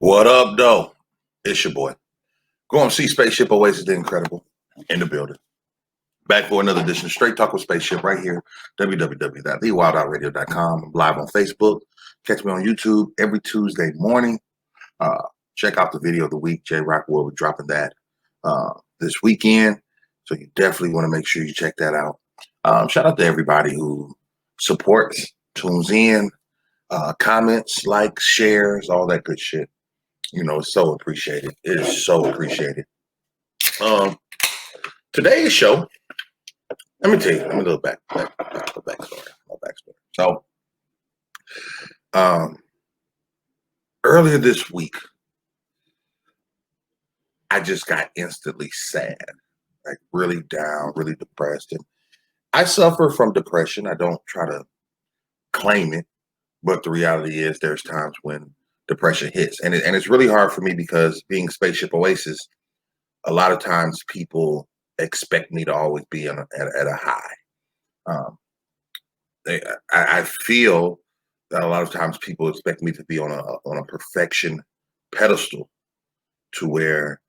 What up, though? It's your boy. Go and see Spaceship Oasis the Incredible in the building. Back for another edition of Straight Talk with Spaceship right here, www.thewildoutradio.com. I'm live on Facebook. Catch me on YouTube every Tuesday morning. Check out the video of the week. J-Rock will be dropping that this weekend. So you definitely want to make sure you check that out. Shout out to everybody who supports, tunes in, comments, likes, shares, all that good shit. You know, it's so appreciated. It is so appreciated. Today's show, let me tell you, let me go back backstory. So, earlier this week, I just got instantly sad, like really down, really depressed. And I suffer from depression. I don't try to claim it, but the reality is there's times when depression hits. And it's really hard for me because being Spaceship Oasis, a lot of times people expect me to always be at a high. I feel that a lot of times people expect me to be on a perfection pedestal, to where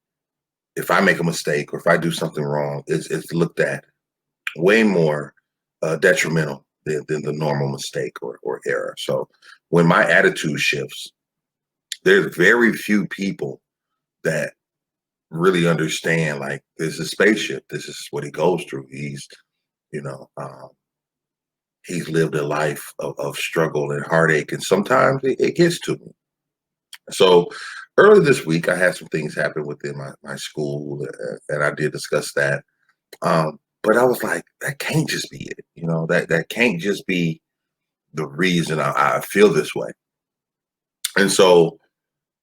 if I make a mistake or if I do something wrong, it's looked at way more detrimental than the normal mistake or error. So when my attitude shifts, there's very few people that really understand, like, this is Spaceship. This is what he goes through. He's, he's lived a life of struggle and heartache, and sometimes it gets to me. So earlier this week, I had some things happen within my school, and I did discuss that. But I was like, that can't just be it. That can't just be the reason I feel this way. And so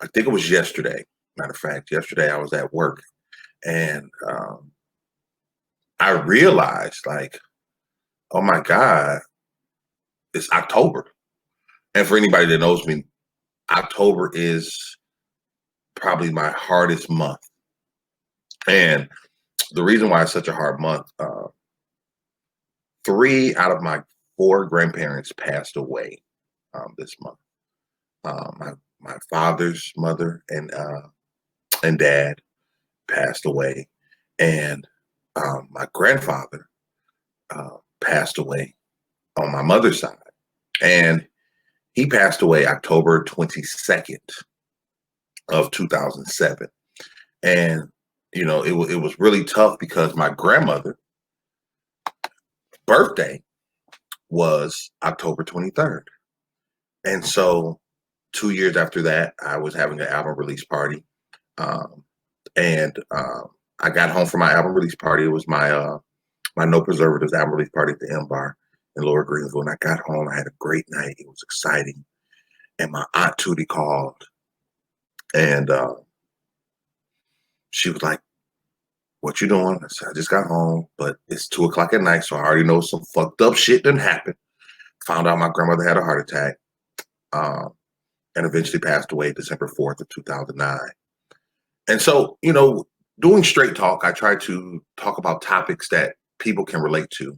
I think it was yesterday. Matter of fact, yesterday I was at work, and I realized, like, oh my God, it's October. And for anybody that knows me, October is probably my hardest month. And the reason why it's such a hard month, 3 out of my 4 grandparents passed away this month. My father's mother and dad passed away, and my grandfather passed away on my mother's side, and he passed away October 22nd of 2007. And it was really tough because my grandmother birthday was October 23rd. And so 2 years after that, I was having an album release party. And I got home from my album release party. It was my No Preservatives album release party at the M Bar in Lower Greenville. And I got home. I had a great night. It was exciting. And my aunt Tootie called. And she was like, "What you doing?" I said, "I just got home, but it's 2 o'clock at night, so I already know some fucked up shit didn't happen." Found out my grandmother had a heart attack, and eventually passed away December 4th of 2009. And so, doing Straight Talk, I try to talk about topics that people can relate to,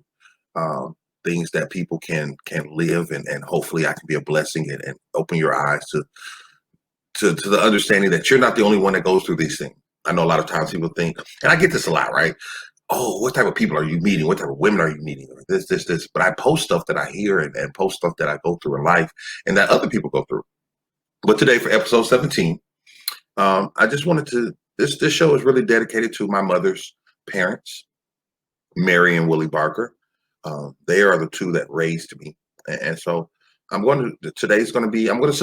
things that people can live, and hopefully I can be a blessing and open your eyes to the understanding that you're not the only one that goes through these things. I know a lot of times people think, and I get this a lot, right? Oh, what type of people are you meeting? What type of women are you meeting? Or this. But I post stuff that I hear and post stuff that I go through in life and that other people go through. But today, for episode 17, I just wanted to, this show is really dedicated to my mother's parents, Mary and Willie Barker. They are the two that raised me. And so I'm going to sit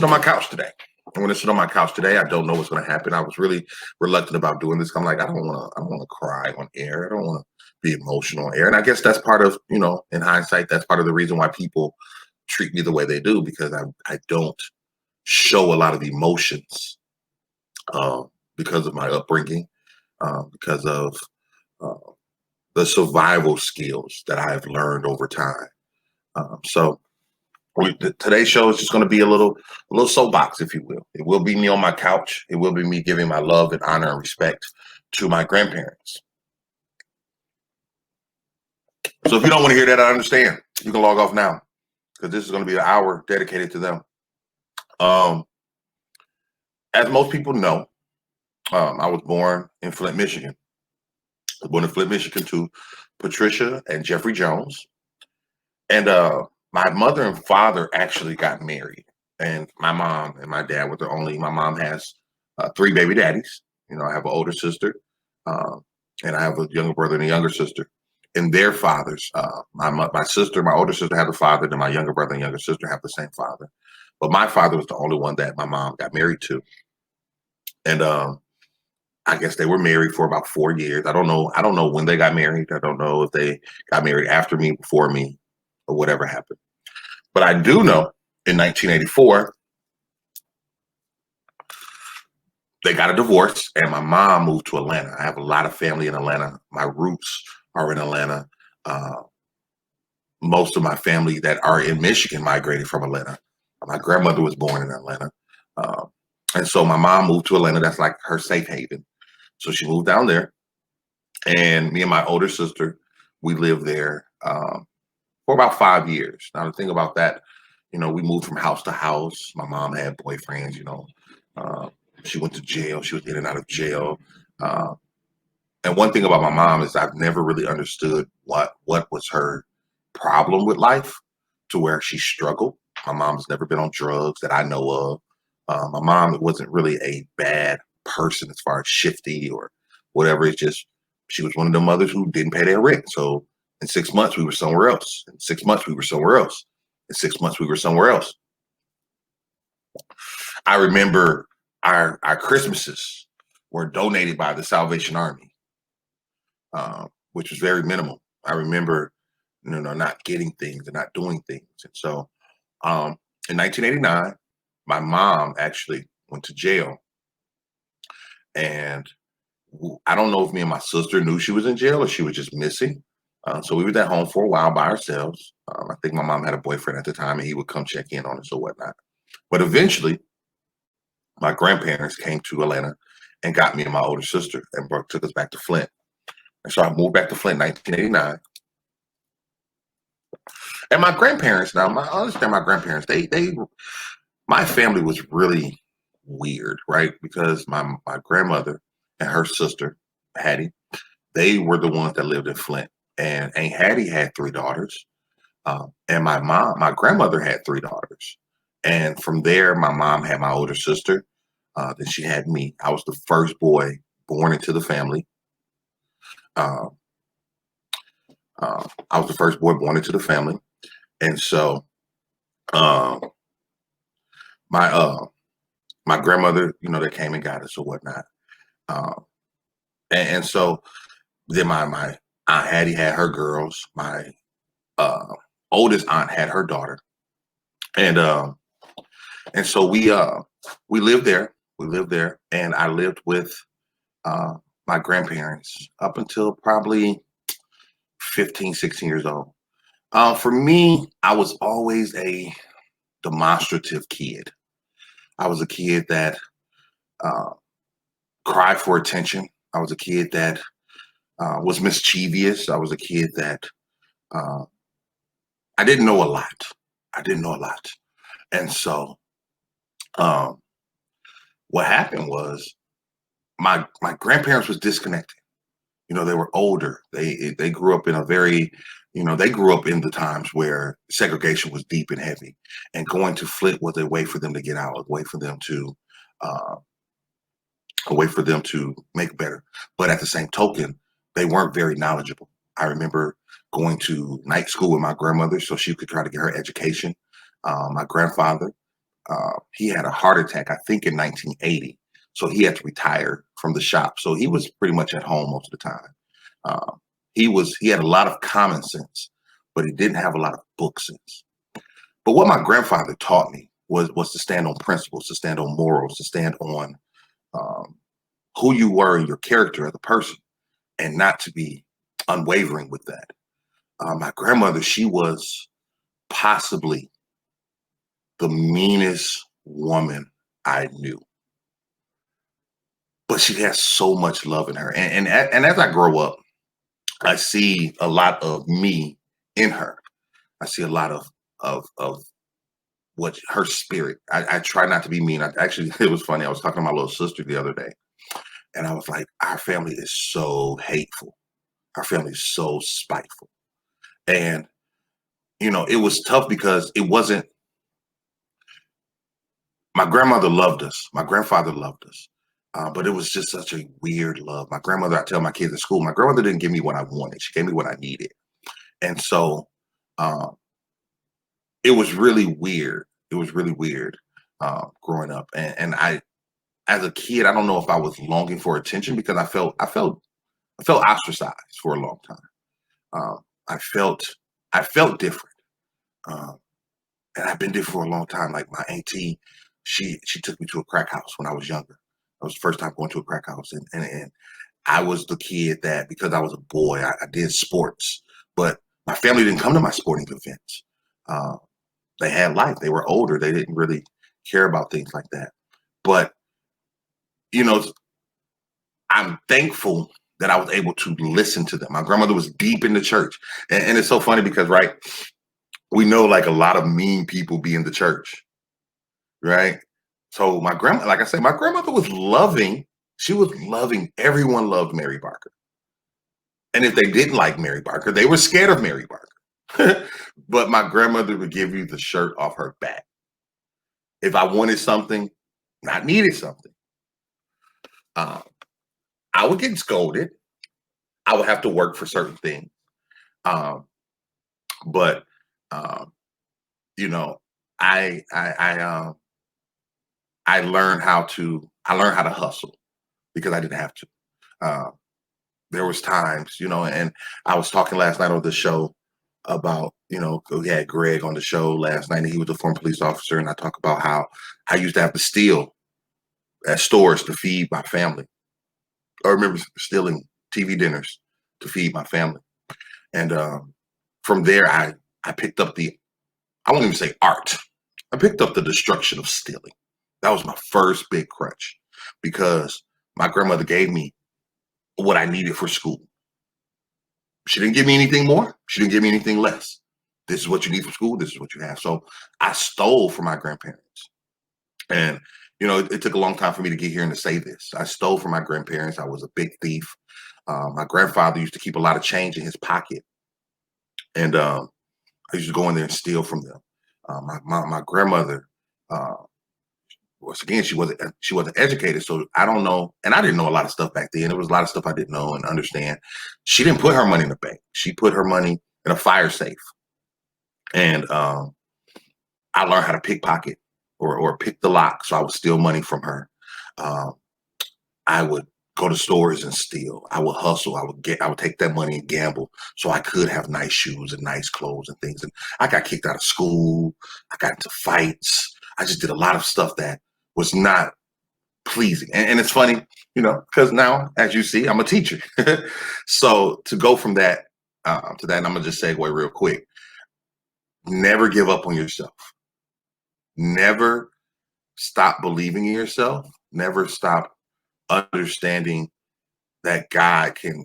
on my couch today. I'm going to sit on my couch today. I don't know what's going to happen. I was really reluctant about doing this. I'm like, I don't want to cry on air. I don't want to be emotional on air. And I guess that's part of, in hindsight, that's part of the reason why people treat me the way they do, because I don't show a lot of emotions because of my upbringing, because of the survival skills that I've learned over time. So today's show is just going to be a little soapbox, if you will. It will be me on my couch. It will be me giving my love and honor and respect to my grandparents. So if you don't want to hear that, I understand. You can log off now, because this is going to be an hour dedicated to them. As most people know, I was born in Flint, Michigan. I was born in Flint, Michigan to Patricia and Jeffrey Jones. And my mother and father actually got married. And my mom and my dad were the only, my mom has three baby daddies. You know, I have an older sister, uh, and I have a younger brother and a younger sister. And their fathers, my sister, my older sister had a father, and my younger brother and younger sister have the same father. But my father was the only one that my mom got married to. And I guess they were married for about 4 years. I don't know. I don't know when they got married. I don't know if they got married after me, before me, or whatever happened. But I do know in 1984, they got a divorce and my mom moved to Atlanta. I have a lot of family in Atlanta. My roots are in Atlanta. Uh, Most of my family that are in Michigan migrated from Atlanta. My grandmother was born in Atlanta. Uh, and so my mom moved to Atlanta. That's like her safe haven. So she moved down there. And me and my older sister, we lived there for about 5 years. Now, the thing about that, you know, we moved from house to house. My mom had boyfriends, you know. Uh, she went to jail. She was in and out of jail. Uh, and one thing about my mom is I've never really understood what was her problem with life to where she struggled. My mom's never been on drugs that I know of. My mom wasn't really a bad person as far as shifty or whatever. It's just she was one of the mothers who didn't pay their rent. So in 6 months we were somewhere else. In 6 months we were somewhere else. In 6 months we were somewhere else. I remember our Christmases were donated by the Salvation Army, which was very minimal. I remember, you know, not getting things and not doing things. And so in 1989, my mom actually went to jail. And I don't know if me and my sister knew she was in jail or she was just missing. So we were at home for a while by ourselves. I think my mom had a boyfriend at the time and he would come check in on us or whatnot. But eventually, my grandparents came to Atlanta and got me and my older sister and took us back to Flint. And so I moved back to Flint in 1989. And my grandparents, now I understand my grandparents, my family was really weird, right? Because my grandmother and her sister, Hattie, they were the ones that lived in Flint. And Aunt Hattie had three daughters. And my grandmother had three daughters. And from there, my mom had my older sister. Then she had me. I was the first boy born into the family. Uh, I was the first boy born into the family. And so um, my my grandmother, you know, they came and got us or whatnot. Um, and so then my Aunt Hattie had her girls. My uh, oldest aunt had her daughter. And and so we lived there. We lived there, and I lived with uh, my grandparents up until probably 15, 16 years old. For me, I was always a demonstrative kid. I was a kid that uh, cried for attention. I was a kid that was mischievous. I was a kid that uh, I didn't know a lot. I didn't know a lot. And so um, what happened was my grandparents was disconnected. You know, they were older. They grew up in a very, you know, they grew up in the times where segregation was deep and heavy, and going to Flint was a way for them to get out, uh, a way for them to make better. But at the same token, they weren't very knowledgeable. I remember going to night school with my grandmother so she could try to get her education. My grandfather, he had a heart attack, I think in 1980. So he had to retire from the shop. So he was pretty much at home most of the time. Uh, he had a lot of common sense, but he didn't have a lot of book sense. But what my grandfather taught me was to stand on principles, to stand on morals, to stand on um, who you were and your character as a person, and not to be unwavering with that. My grandmother, she was possibly the meanest woman I knew, but she has so much love in her. And as I grow up, I see a lot of me in her. I see a lot of what her spirit. I try not to be mean. Actually, it was funny. I was talking to my little sister the other day, and I was like, our family is so hateful. Our family is so spiteful. And, it was tough because it wasn't, my grandmother loved us. My grandfather loved us. But it was just such a weird love. My grandmother, I tell my kids at school, my grandmother didn't give me what I wanted. She gave me what I needed. And so um, it was really weird. It was really weird growing up. And I, as a kid, I don't know if I was longing for attention because I felt ostracized for a long time. Um, I felt, I felt different. Um, and I've been different for a long time. Like my auntie, she took me to a crack house when I was younger. That was the first time going to a crack house, and I was the kid that because I was a boy, I did sports, but my family didn't come to my sporting events. Uh, they had life. They were older. They didn't really care about things like that. But you know, I'm thankful that I was able to listen to them. My grandmother was deep in the church, and it's so funny because right, we know like a lot of mean people be in the church, right? So my grandma, like I said, my grandmother was loving. She was loving. Everyone loved Mary Barker. And if they didn't like Mary Barker, they were scared of Mary Barker. But my grandmother would give you the shirt off her back. If I wanted something, not needed something, um, I would get scolded. I would have to work for certain things. Um, but um, you know, I learned how to hustle because I didn't have to. Uh, there was times, and I was talking last night on the show about, we had Greg on the show last night, and he was a former police officer, and I talk about how I used to have to steal at stores to feed my family. I remember stealing TV dinners to feed my family, and from there, I picked up I won't even say art. I picked up the destruction of stealing. That was my first big crutch because my grandmother gave me what I needed for school. She didn't give me anything more. She didn't give me anything less. This is what you need for school. This is what you have. So I stole from my grandparents. And, it took a long time for me to get here and to say this. I stole from my grandparents. I was a big thief. My grandfather used to keep a lot of change in his pocket. And I used to go in there and steal from them. My grandmother, uh, once again, she wasn't educated, so I don't know, and I didn't know a lot of stuff back then. There was a lot of stuff I didn't know and understand. She didn't put her money in the bank. She put her money in a fire safe, and I learned how to pickpocket or pick the lock, so I would steal money from her. Um, I would go to stores and steal. I would hustle. I would take that money and gamble so I could have nice shoes and nice clothes and things. And I got kicked out of school. I got into fights. I just did a lot of stuff that was not pleasing. And it's funny, because now, as you see, I'm a teacher. So to go from that to that, and I'm gonna just segue real quick. Never give up on yourself. Never stop believing in yourself. Never stop understanding that God can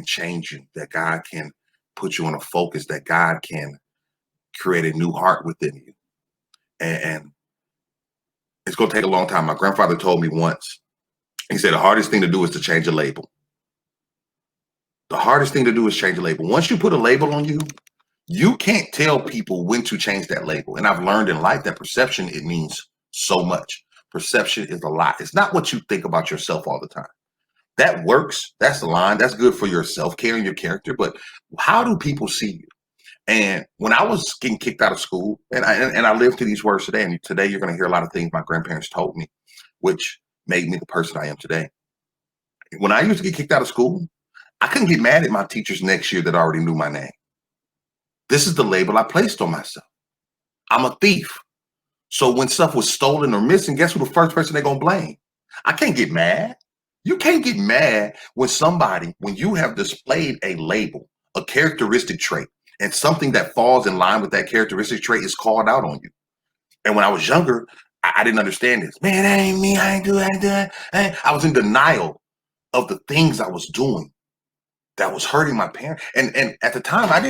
change you. That God can put you on a focus. That God can create a new heart within you. And it's gonna take a long time. My grandfather told me once. He said the hardest thing to do is to change a label. The hardest thing to do is change a label. Once you put a label on you, you can't tell people when to change that label. And I've learned in life that perception, it means so much. Perception is a lot. It's not what you think about yourself all the time. That works. That's the line. That's good for your self-care and your character. But how do people see you? And when I was getting kicked out of school, and I live to these words today, and today you're going to hear a lot of things my grandparents told me, which made me the person I am today. When I used to get kicked out of school, I couldn't get mad at my teachers next year that already knew my name. This is the label I placed on myself. I'm a thief. So when stuff was stolen or missing, guess who the first person they're going to blame? I can't get mad. You can't get mad when you have displayed a label, a characteristic trait, and something that falls in line with that characteristic trait is called out on you. And when I was younger, I didn't understand this. Man, that ain't me. I ain't do that. I was in denial of the things I was doing that was hurting my parents. And at the time, I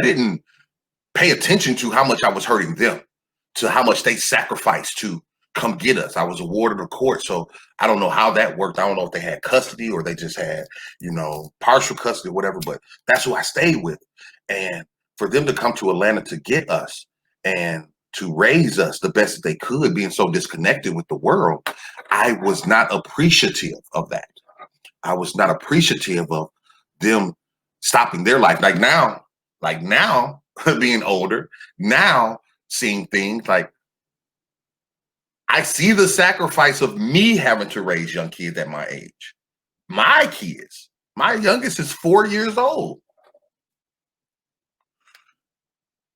didn't pay attention to how much I was hurting them, to how much they sacrificed to come get us. I was awarded a court, so I don't know how that worked. I don't know if they had custody or they just had, partial custody or whatever, but that's who I stayed with. And for them to come to Atlanta to get us and to raise us the best that they could, being so disconnected with the world, I was not appreciative of that. I was not appreciative of them stopping their life. Like now, being older, now seeing things like I see the sacrifice of me having to raise young kids at my age. My kids, my youngest is 4 years old.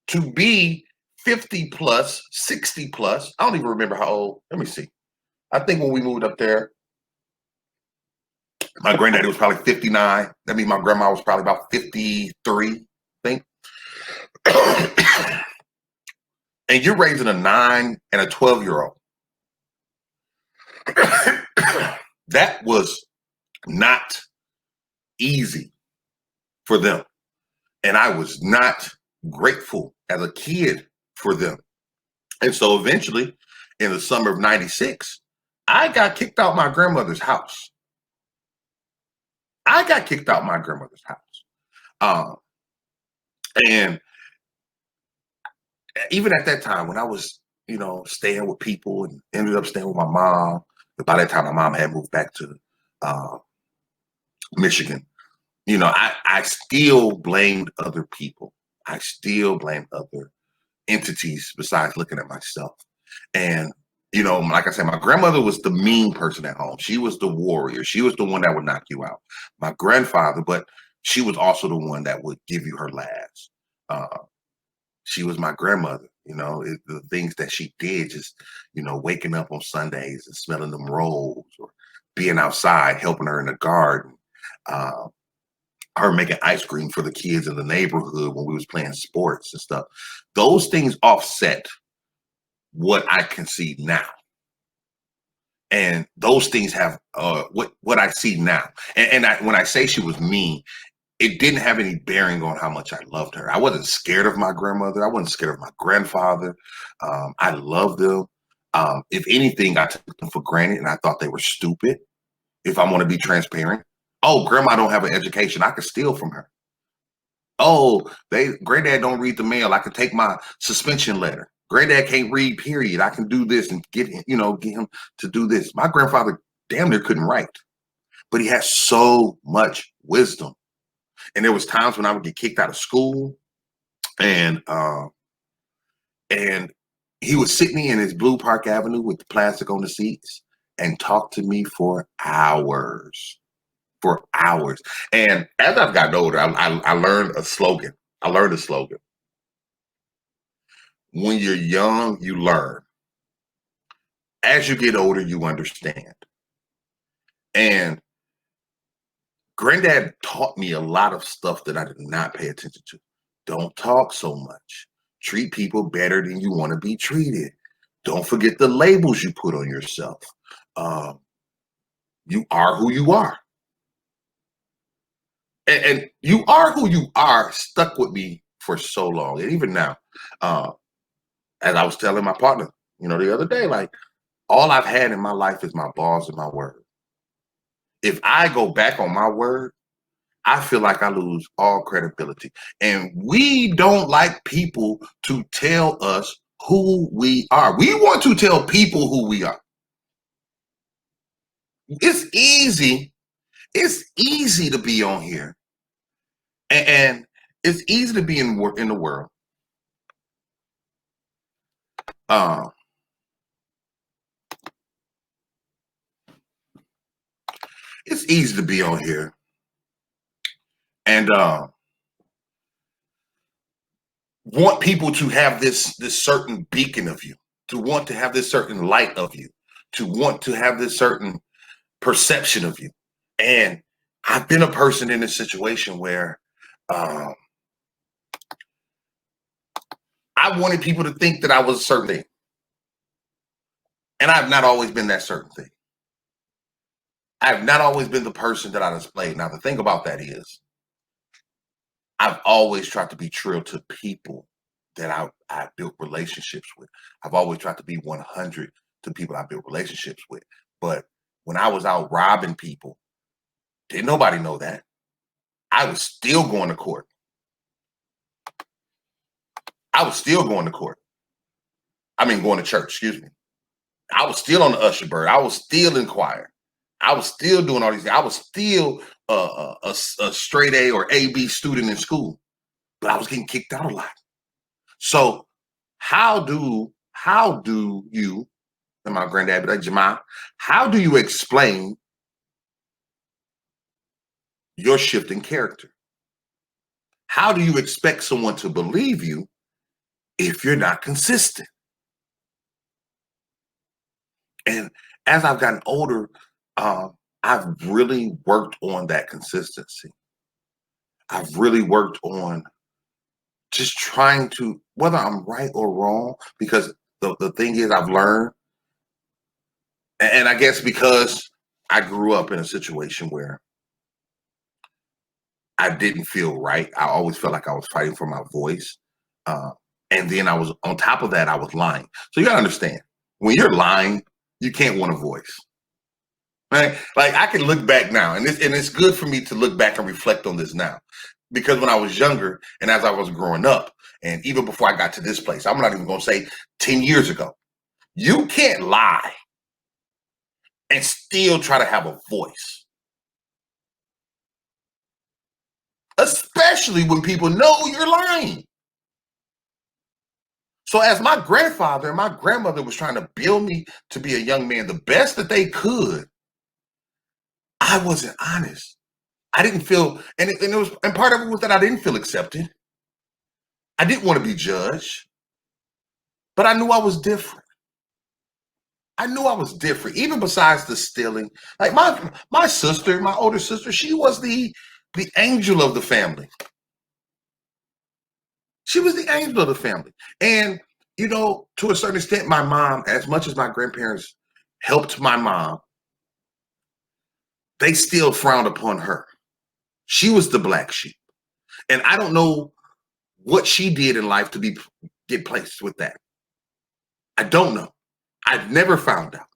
To be 50 plus, 60 plus, I don't even remember how old. Let me see. I think when we moved up there, my granddaddy was probably 59. That means my grandma was probably about 53, I think. And you're raising a 9 and a 12-year-old. That was not easy for them. And I was not grateful as a kid for them. And so eventually, in the summer of 96, I got kicked out my grandmother's house. And even at that time, when I was, staying with people and ended up staying with my mom, by that time, my mom had moved back to Michigan. I still blamed other people. I still blamed other entities besides looking at myself. And, like I said, my grandmother was the mean person at home. She was the warrior. She was the one that would knock you out. My grandfather, but she was also the one that would give you her laughs. She was my grandmother, the things that she did, just, waking up on Sundays and smelling them rolls, or being outside, helping her in the garden, her making ice cream for the kids in the neighborhood when we was playing sports and stuff. Those things offset what I can see now. And those things have what I see now. And when I say she was mean, it didn't have any bearing on how much I loved her. I wasn't scared of my grandmother. I wasn't scared of my grandfather. I loved them. If anything, I took them for granted and I thought they were stupid. If I want to be transparent. Oh, grandma don't have an education. I could steal from her. Oh, granddad don't read the mail. I could take my suspension letter. Granddad can't read, period. I can do this and get him to do this. My grandfather damn near couldn't write, but he had so much wisdom. And there was times when I would get kicked out of school, and he would sit me in his Blue Park Avenue with the plastic on the seats and talk to me for hours. And as I've gotten older, I learned a slogan. When you're young, you learn. As you get older, you understand. And Granddad taught me a lot of stuff that I did not pay attention to. Don't talk so much. Treat people better than you want to be treated. Don't forget the labels you put on yourself. You are who you are. And you are who you are stuck with me for so long. And even now, as I was telling my partner, the other day, like, all I've had in my life is my balls and my word. If I go back on my word, I feel like I lose all credibility. And we don't like people to tell us who we are. We want to tell people who we are. It's easy. It's easy to be on here. And it's easy to be in the world. It's easy to be on here and want people to have this certain beacon of you, to want to have this certain light of you, to want to have this certain perception of you. And I've been a person in a situation where I wanted people to think that I was a certain thing. And I've not always been that certain thing. I've not always been the person that I displayed. Now, the thing about that is, I've always tried to be true to people that I built relationships with. I've always tried to be 100 to people I built relationships with. But when I was out robbing people, didn't nobody know that. I was still going to court. I was still going to court. I mean, going to church, excuse me. I was still on the usher bird. I was still in choir. I was still doing all these things. I was still a straight A or AB student in school, but I was getting kicked out a lot. So how do you, and my granddad be like, Jamal, how do you explain your shift in character? How do you expect someone to believe you if you're not consistent? And as I've gotten older, I've really worked on that consistency. I've really worked on just trying to, whether I'm right or wrong, because the thing is, I've learned, and I guess because I grew up in a situation where I didn't feel right. I always felt like I was fighting for my voice. Uh, and then I was, on top of that, I was lying. So you gotta understand, when you're lying, you can't want a voice. Right? Like I can look back now, and it's good for me to look back and reflect on this now. Because when I was younger and as I was growing up, and even before I got to this place, I'm not even gonna say 10 years ago, you can't lie and still try to have a voice. Especially when people know you're lying. So as my grandfather and my grandmother was trying to build me to be a young man the best that they could, I wasn't honest. I didn't feel, and part of it was that I didn't feel accepted. I didn't want to be judged, but I knew I was different. I knew I was different, even besides the stealing. Like my sister, my older sister, she was the angel of the family. She was the angel of the family. And, to a certain extent, my mom, as much as my grandparents helped my mom, they still frowned upon her. She was the black sheep. And I don't know what she did in life to get placed with that. I don't know. I've never found out.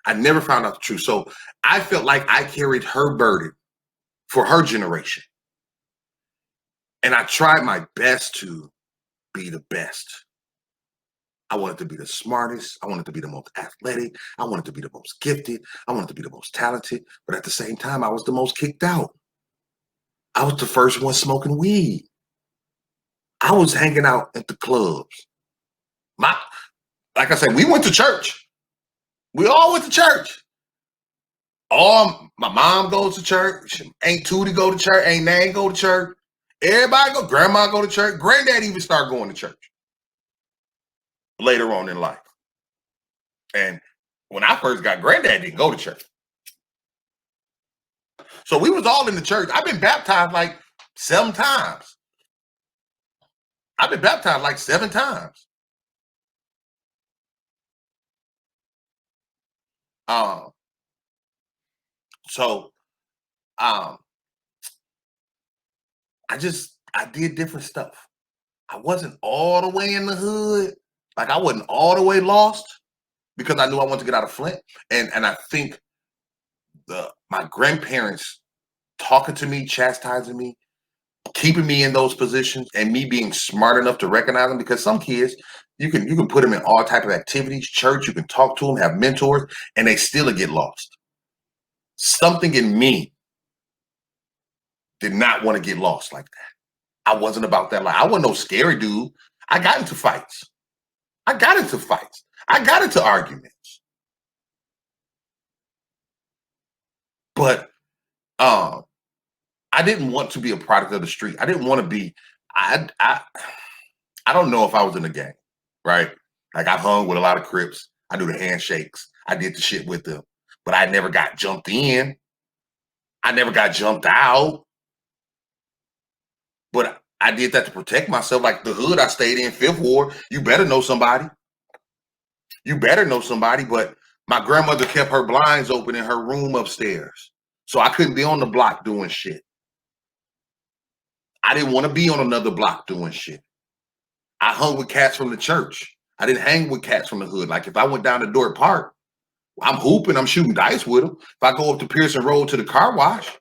I never found out the truth. So I felt like I carried her burden for her generation. And I tried my best to be the best. I wanted to be the smartest. I wanted to be the most athletic. I wanted to be the most gifted. I wanted to be the most talented. But at the same time, I was the most kicked out. I was the first one smoking weed. I was hanging out at the clubs. Like I said, we went to church. We all went to church. My mom goes to church. Aunt Tootie go to church. Aunt Nan go to church. Everybody go. Grandma go to church. Granddad even started going to church later on in life. And when I first got, Granddad didn't go to church. So we was all in the church. I've been baptized like 7 times. I've been baptized like 7 times. So I did different stuff. I wasn't all the way in the hood. Like I wasn't all the way lost because I knew I wanted to get out of Flint. And I think my grandparents talking to me, chastising me, keeping me in those positions, and me being smart enough to recognize them, because some kids, you can put them in all type of activities, church, you can talk to them, have mentors, and they still get lost. Something in me did not want to get lost like that. I wasn't about that life. I wasn't no scary dude. I got into fights. I got into arguments. But I didn't want to be a product of the street. I didn't want to be, I don't know if I was in a gang, right? Like I hung with a lot of Crips. I do the handshakes. I did the shit with them, but I never got jumped in. I never got jumped out. But I did that to protect myself. Like the hood I stayed in, Fifth Ward, you better know somebody. You better know somebody. But my grandmother kept her blinds open in her room upstairs. So I couldn't be on the block doing shit. I didn't want to be on another block doing shit. I hung with cats from the church. I didn't hang with cats from the hood. Like if I went down to Dordt Park, I'm hooping, I'm shooting dice with them. If I go up to Pearson Road to the car wash,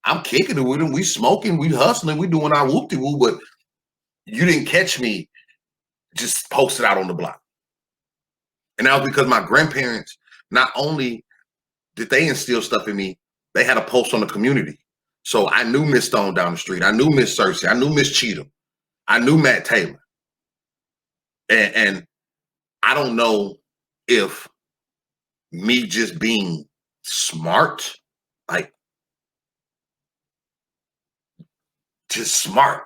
I'm kicking it with them. We smoking, we hustling, we doing our whoop-de-woo, but you didn't catch me just posted out on the block. And that was because my grandparents, not only did they instill stuff in me, they had a pulse on the community. So I knew Miss Stone down the street. I knew Miss Cersei. I knew Miss Cheatham. I knew Matt Taylor. And I don't know if me just being smart, like just smart.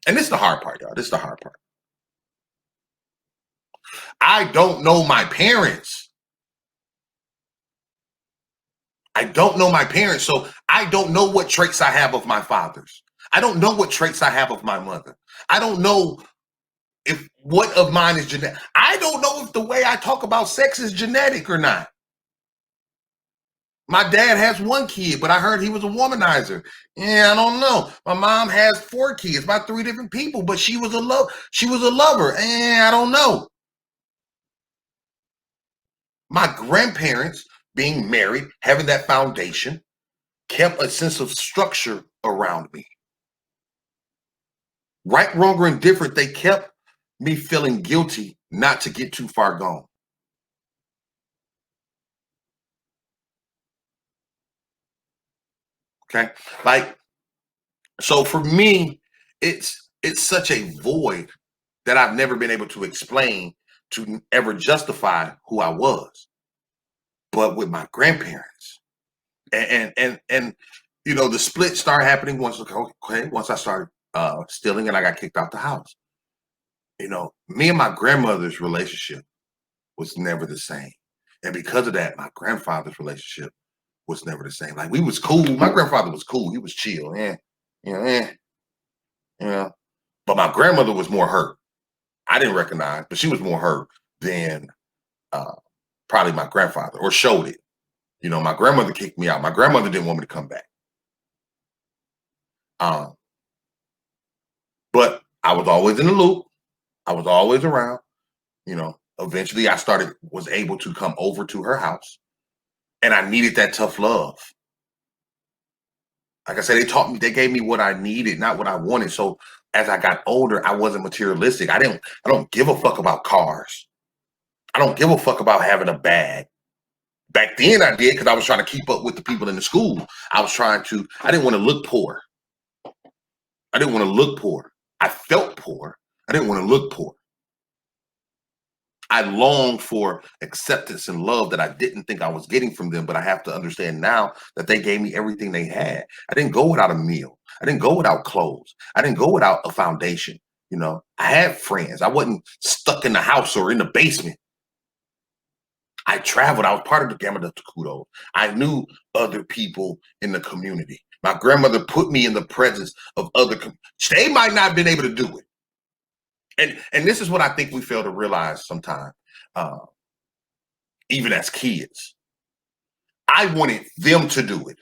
And this is the hard part, y'all. This is the hard part. I don't know my parents. I don't know my parents, so I don't know what traits I have of my fathers. I don't know what traits I have of my mother. I don't know if what of mine is genetic. I don't know if the way I talk about sex is genetic or not. My dad has 1 kid, but I heard he was a womanizer. Yeah, I don't know. My mom has 4 kids by 3 different people, but she was a lover. I don't know. My grandparents being married, having that foundation, kept a sense of structure around me. Right, wrong, or indifferent, they kept me feeling guilty not to get too far gone. Okay. Like, so for me, it's such a void that I've never been able to explain to ever justify who I was. But with my grandparents, and you know, the split started happening once I started stealing and I got kicked out the house. You know, me and my grandmother's relationship was never the same. And because of that, my grandfather's relationship was never the same. Like we was cool. My grandfather was cool. He was chill. You know, you know. But my grandmother was more hurt. I didn't recognize, but she was more hurt than uh, probably my grandfather, or showed it. You know, my grandmother kicked me out. My grandmother didn't want me to come back. Um, but I was always in the loop. I was always around. You know, eventually was able to come over to her house, and I needed that tough love. Like I said, they gave me what I needed, not what I wanted. So as I got older, I wasn't materialistic. I don't give a fuck about cars. I don't give a fuck about having a bag. Back then I did, because I was trying to keep up with the people in the school. I didn't want to look poor. I didn't want to look poor. I felt poor. I didn't want to look poor. I longed for acceptance and love that I didn't think I was getting from them, but I have to understand now that they gave me everything they had. I didn't go without a meal. I didn't go without clothes. I didn't go without a foundation. You know, I had friends. I wasn't stuck in the house or in the basement. I traveled. I was part of the Gamma Delta Kudo. I knew other people in the community. My grandmother put me in the presence of other. They might not have been able to do it. And this is what I think we fail to realize sometimes, even as kids. I wanted them to do it.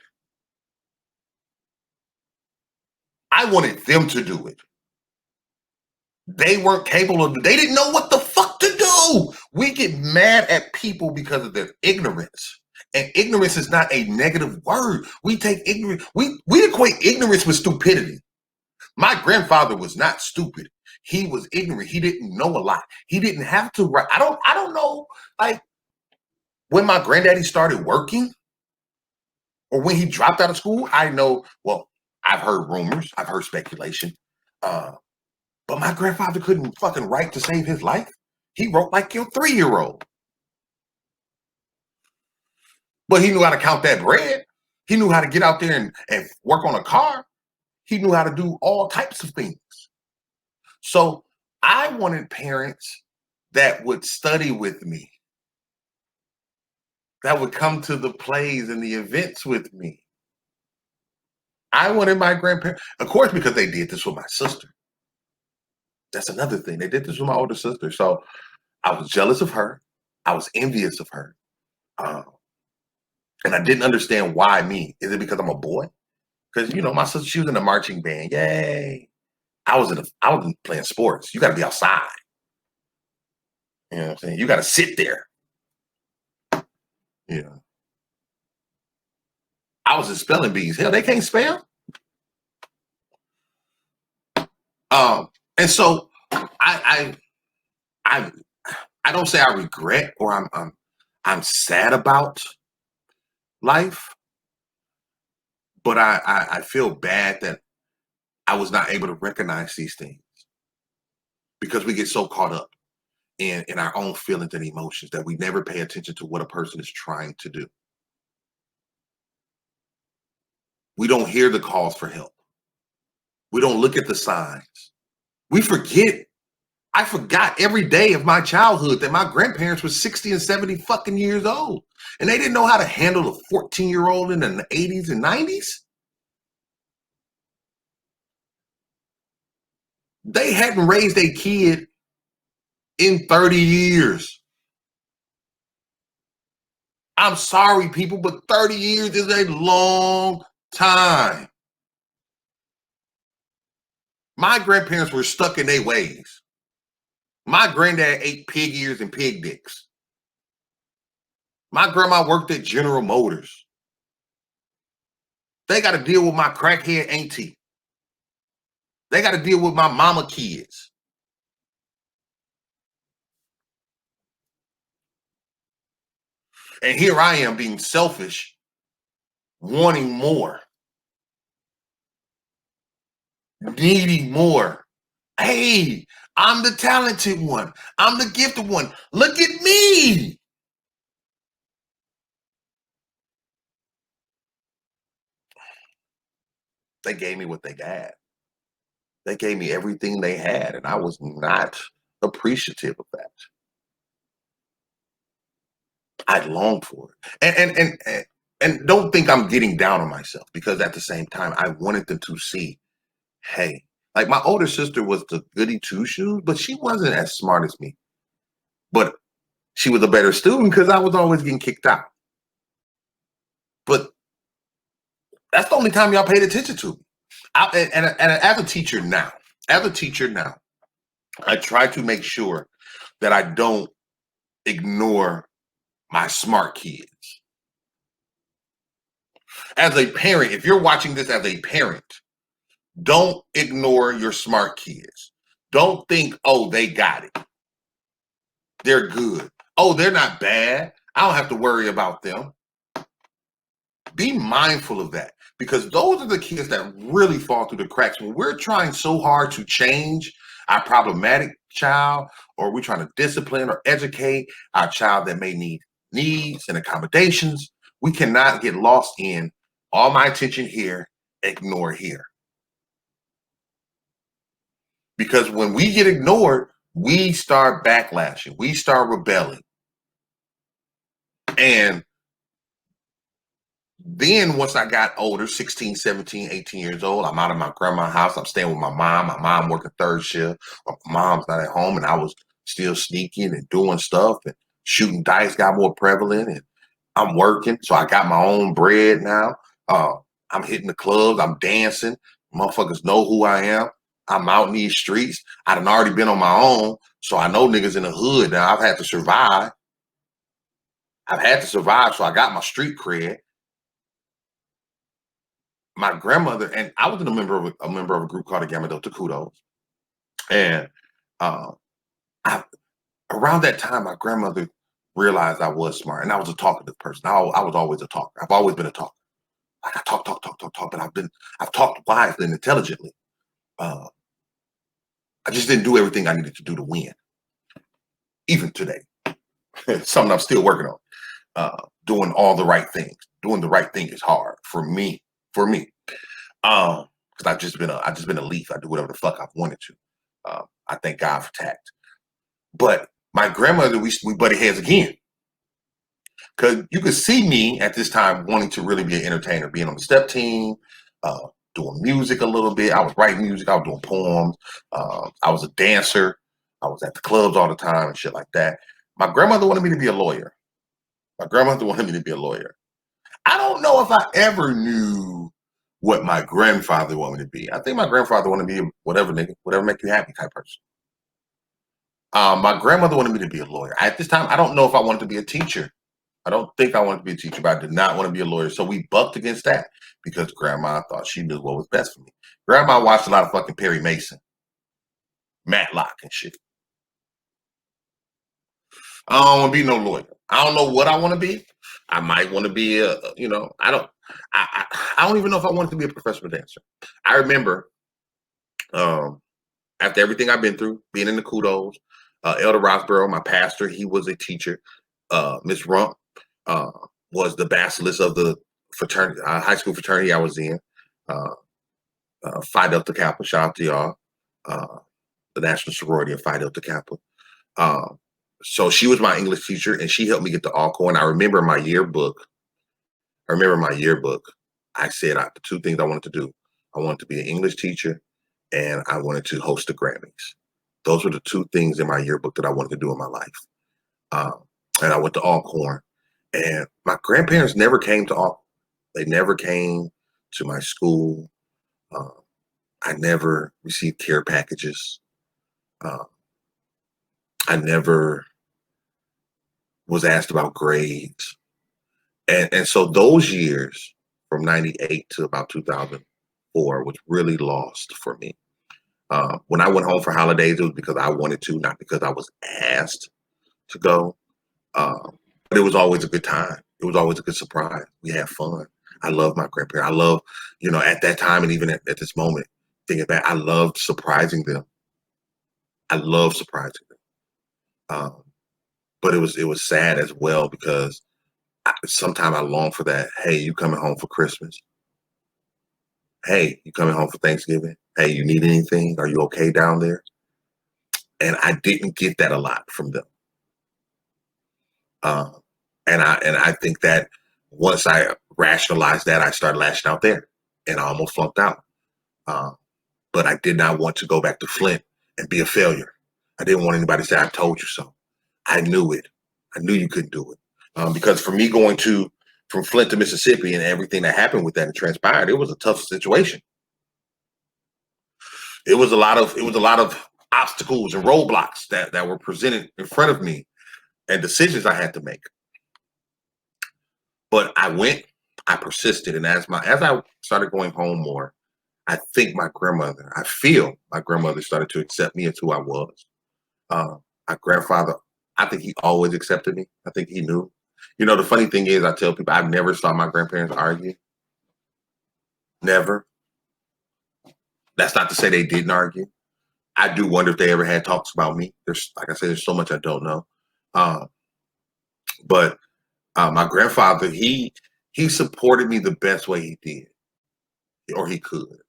I wanted them to do it. They weren't capable of. They didn't know what the fuck to do. We get mad at people because of their ignorance. And ignorance is not a negative word. We take ignorance. We equate ignorance with stupidity. My grandfather was not stupid. He was ignorant. He didn't know a lot. He didn't have to write. I don't know. Like when my granddaddy started working, or when he dropped out of school, I know. Well, I've heard rumors. I've heard speculation. But my grandfather couldn't fucking write to save his life. He wrote like your 3-year-old. But he knew how to count that bread. He knew how to get out there and work on a car. He knew how to do all types of things. So I wanted parents that would study with me, that would come to the plays and the events with me. I wanted my grandparents, of course, because they did this with my sister. That's another thing. They did this with my older sister. So I was jealous of her. I was envious of her. And I didn't understand why me. Is it because I'm a boy? Because, you know, my sister, she was in the marching band. Yay. I was playing sports. You got to be outside. You know what I'm saying? You got to sit there. You know, I was in spelling bees. Hell, they can't spell. And so I I I don't say I regret or I'm sad about life, but I feel bad that I was not able to recognize these things because we get so caught up in our own feelings and emotions that we never pay attention to what a person is trying to do. We don't hear the calls for help. We don't look at the signs. We forget. I forgot every day of my childhood that my grandparents were 60 and 70 fucking years old. And they didn't know how to handle a 14-year-old in the 80s and 90s. They hadn't raised a kid in 30 years. I'm sorry, people, but 30 years is a long time. My grandparents were stuck in their ways. My granddad ate pig ears and pig dicks. My grandma worked at General Motors. They got to deal with my crackhead auntie. They got to deal with my mama kids. And here I am being selfish, wanting more, needing more. Hey, I'm the talented one. I'm the gifted one. Look at me. They gave me what they had. They gave me everything they had, and I was not appreciative of that. I longed for it. And don't think I'm getting down on myself because at the same time, I wanted them to see, hey, like my older sister was the goody two shoes, but she wasn't as smart as me. But she was a better student because I was always getting kicked out. But that's the only time y'all paid attention to me. And as a teacher now, I try to make sure that I don't ignore my smart kids. As a parent, if you're watching this as a parent, don't ignore your smart kids. Don't think, oh, they got it. They're good. Oh, they're not bad. I don't have to worry about them. Be mindful of that because those are the kids that really fall through the cracks. When we're trying so hard to change our problematic child, or we're trying to discipline or educate our child that may need needs and accommodations, we cannot get lost in all my attention here, ignore here. Because when we get ignored, we start backlashing, we start rebelling. And then once I got older, 16, 17, 18 years old, I'm out of my grandma's house. I'm staying with my mom. My mom working third shift. My mom's not at home, and I was still sneaking and doing stuff, and shooting dice got more prevalent, and I'm working. So I got my own bread now. I'm hitting the clubs. I'm dancing. Motherfuckers know who I am. I'm out in these streets. I done already been on my own, so I know niggas in the hood now. I've had to survive. So I got my street cred. My grandmother, and I was a member of a group called the Gamma Delta Kudos. And I, around that time, my grandmother realized I was smart, and I was a talkative person. I was always a talker. I've always been a talker. Like I talk, but I've talked wisely and intelligently. I just didn't do everything I needed to do to win. Even today, something I'm still working on. Doing all the right things. Doing the right thing is hard for me. Because I've just been a leaf. I do whatever the fuck I wanted to. I thank God for tact. But my grandmother, we butted heads again. Because you could see me at this time wanting to really be an entertainer, being on the step team, doing music a little bit. I was writing music. I was doing poems. I was a dancer. I was at the clubs all the time and shit like that. My grandmother wanted me to be a lawyer. I don't know if I ever knew what my grandfather wanted me to be. I think my grandfather wanted me to be whatever nigga, whatever make you happy type person. My grandmother wanted me to be a lawyer. At this time, I don't know if I wanted to be a teacher. I don't think I wanted to be a teacher, but I did not want to be a lawyer. So we bucked against that because grandma thought she knew what was best for me. Grandma watched a lot of fucking Perry Mason, Matlock and shit. I don't want to be no lawyer. I don't know what I want to be. I might want to be a, I don't even know if I wanted to be a professional dancer. I remember after everything I've been through, being in the kudos, Elder Rossborough, my pastor, he was a teacher. Miss Rump was the bacillus of the fraternity, high school fraternity I was in. Phi Delta Kappa, shout out to y'all. The National Sorority of Phi Delta Kappa. So she was my English teacher, and she helped me get the ALCO. And I remember my yearbook. I said the two things I wanted to do. I wanted to be an English teacher, and I wanted to host the Grammys. Those were the two things in my yearbook that I wanted to do in my life. And I went to Alcorn, and my grandparents never came to Alcorn. They never came to my school. I never received care packages. I never was asked about grades. And so those years from 98 to about 2004 was really lost for me. When I went home for holidays, it was because I wanted to, not because I was asked to go. But it was always a good time. It was always a good surprise. We had fun. I love my grandparents. I love, at that time and even at this moment, thinking back, I loved surprising them. I love surprising them. But it was sad as well because sometimes I long for that. Hey, you coming home for Christmas? Hey, you coming home for Thanksgiving? Hey, you need anything? Are you okay down there? And I didn't get that a lot from them. And I think that once I rationalized that, I started lashing out there, and I almost flunked out. But I did not want to go back to Flint and be a failure. I didn't want anybody to say, I told you so. I knew it. I knew you couldn't do it. Because for me going from Flint to Mississippi and everything that happened with that and transpired, it was a tough situation. It was a lot of obstacles and roadblocks that were presented in front of me and decisions I had to make. But I persisted, and as I started going home more, I feel my grandmother started to accept me as who I was. My grandfather, I think he always accepted me. I think he knew. The funny thing is, I tell people I've never saw my grandparents argue. Never. That's not to say they didn't argue. I do wonder if they ever had talks about me. Like I said, there's so much I don't know. But my grandfather, he supported me the best way he did, or he could,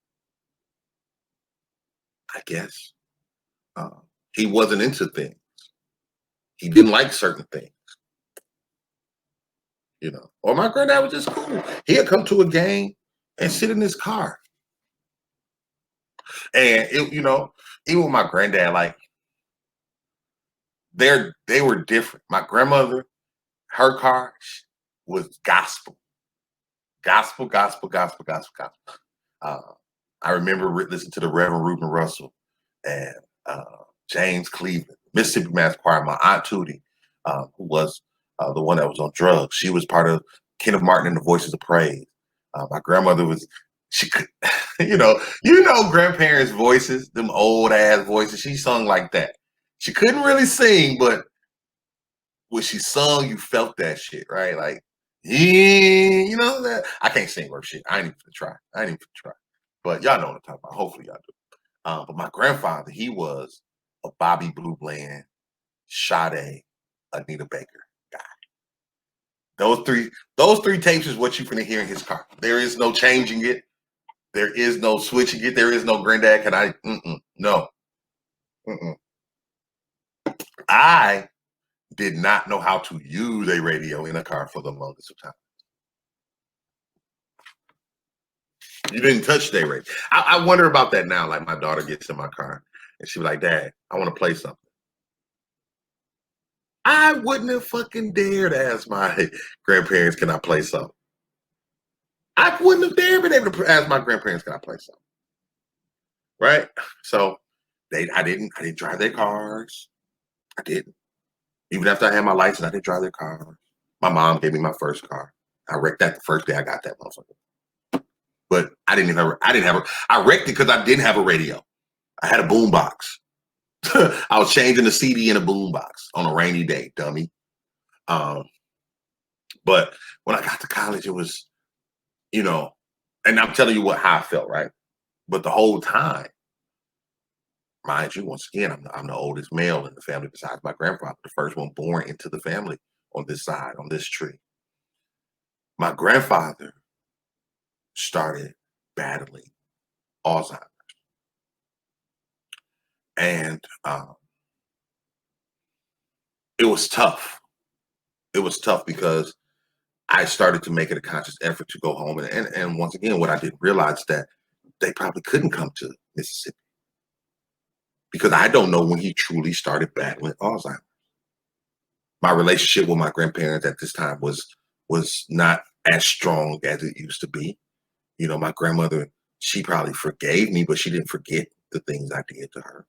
I guess. He wasn't into things. He didn't like certain things. Or my granddad was just cool. He'd come to a game and sit in his car. And even with my granddad, like they were different. My grandmother, her car was gospel. Gospel, gospel, gospel, gospel, gospel. I remember listening to the Reverend Reuben Russell and James Cleveland, Mississippi Mass Choir. My Aunt Tootie, who was the one that was on drugs, she was part of Kenneth Martin and the Voices of Praise. My grandmother she could, grandparents' voices, them old ass voices. She sung like that. She couldn't really sing, but when she sung, you felt that shit, right? Like, yeah, that I can't sing worth shit. I ain't even gonna try. But y'all know what I'm talking about. Hopefully y'all do. But my grandfather, he was a Bobby Blue Bland, Sade, Anita Baker guy. Those three tapes is what you're gonna hear in his car. There is no changing it. There is no switching it. There is no granddad. Can I? No. I did not know how to use a radio in a car for the longest of time. You didn't touch their radio. I wonder about that now. Like my daughter gets in my car and she be like, Dad, I want to play something. I wouldn't have fucking dared ask my grandparents, can I play something? I wouldn't have dare been able to ask my grandparents, can I play something? Right? So I didn't drive their cars. I didn't. Even after I had my license, I didn't drive their cars. My mom gave me my first car. I wrecked that the first day I got that motherfucker. But I wrecked it because I didn't have a radio. I had a boom box. I was changing the CD in a boom box on a rainy day, dummy. But when I got to college, it was, you know, and I'm telling you how I felt, right? But the whole time, mind you, once again, I'm the oldest male in the family besides my grandfather, the first one born into the family on this side, on this tree. My grandfather started battling Alzheimer's. And it was tough. It was tough because I started to make it a conscious effort to go home. And once again, what I didn't realize that they probably couldn't come to Mississippi because I don't know when he truly started battling Alzheimer's. My relationship with my grandparents at this time was not as strong as it used to be. You know, my grandmother, she probably forgave me, but she didn't forget the things I did to her.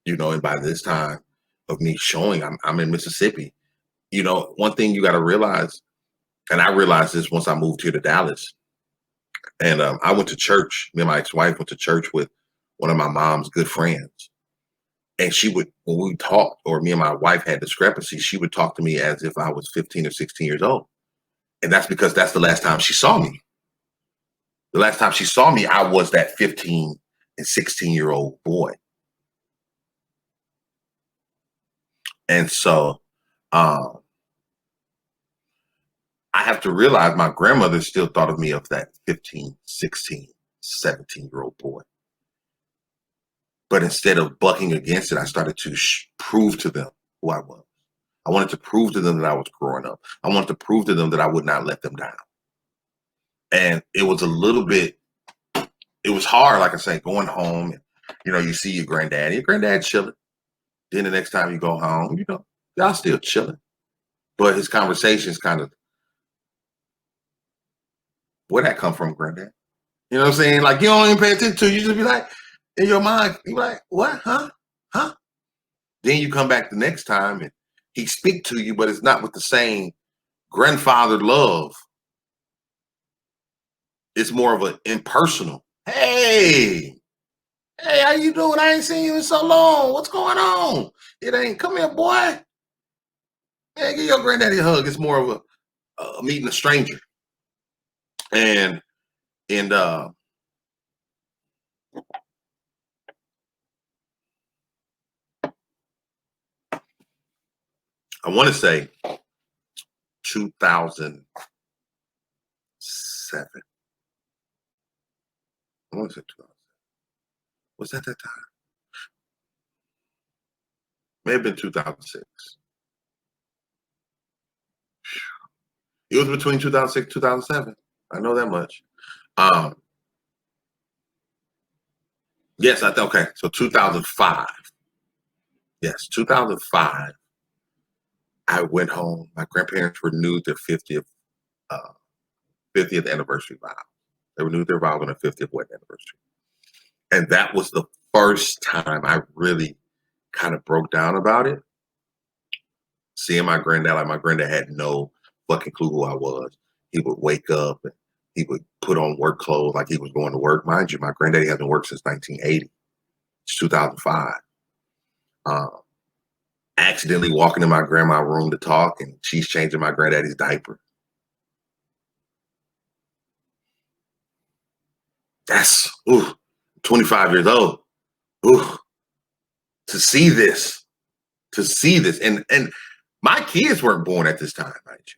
You know, and by this time of me showing I'm in Mississippi, you know, one thing you got to realize, and I realized this once I moved here to Dallas, and I went to church. Me and my ex-wife went to church with one of my mom's good friends. And she would, when we talked, or me and my wife had discrepancies, she would talk to me as if I was 15 or 16 years old. And that's because that's the last time she saw me. The last time she saw me, I was that 15 and 16-year-old boy. And so I have to realize my grandmother still thought of me of that 15, 16, 17-year-old boy. But instead of bucking against it, I started to prove to them who I was. I wanted to prove to them that I was growing up. I wanted to prove to them that I would not let them down. And it was a little bit, it was hard, like I say, going home. And, you know, you see your granddad chilling. Then the next time you go home, you know, y'all still chilling. But his conversations kind of, where'd that come from, granddad? You know what I'm saying? Like, you don't even pay attention to it. You just be like, in your mind, you like, what? Huh? Huh? Then you come back the next time and he speak to you, but it's not with the same grandfather love. It's more of an impersonal. Hey, how you doing? I ain't seen you in so long. What's going on? It ain't, come here, boy. Man, give your granddaddy a hug. It's more of a meeting a stranger. And I want to say 2007. I want to say 2007. Was that time? May have been 2006. It was between 2006 and 2007. I know that much. Yes, I think, okay. So 2005. Yes, 2005. I went home. My grandparents renewed their 50th anniversary vow. They renewed their vow on their 50th wedding anniversary. And that was the first time I really kind of broke down about it. Seeing my granddad, like my granddad had no fucking clue who I was. He would wake up and he would put on work clothes like he was going to work. Mind you, my granddaddy hasn't worked since 1980. It's 2005. Accidentally walking in my grandma's room to talk, and she's changing my granddaddy's diaper. That's 25 years old. Ooh, to see this, and my kids weren't born at this time, right?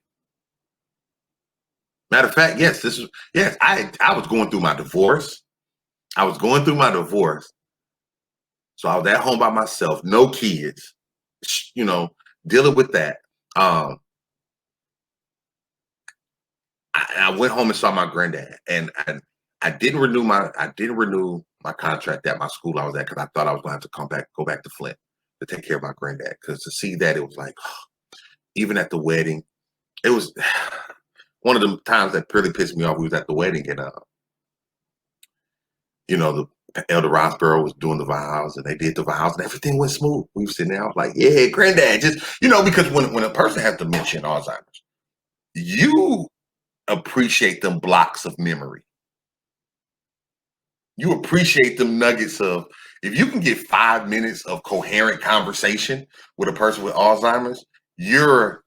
Matter of fact, I was going through my divorce. So I was at home by myself, no kids, you know, dealing with that. I went home and saw my granddad, and I didn't renew my contract at my school I was at because I thought I was going to have to go back to Flint to take care of my granddad. Because to see that, it was like, even at the wedding, it was one of the times that really pissed me off, we was at the wedding and the Elder Rossborough was doing the vows and they did the vows and everything went smooth. We were sitting there, I was like, yeah, granddad, just because when a person has dementia and Alzheimer's, you appreciate them blocks of memory. You appreciate them nuggets of, if you can get 5 minutes of coherent conversation with a person with Alzheimer's, you're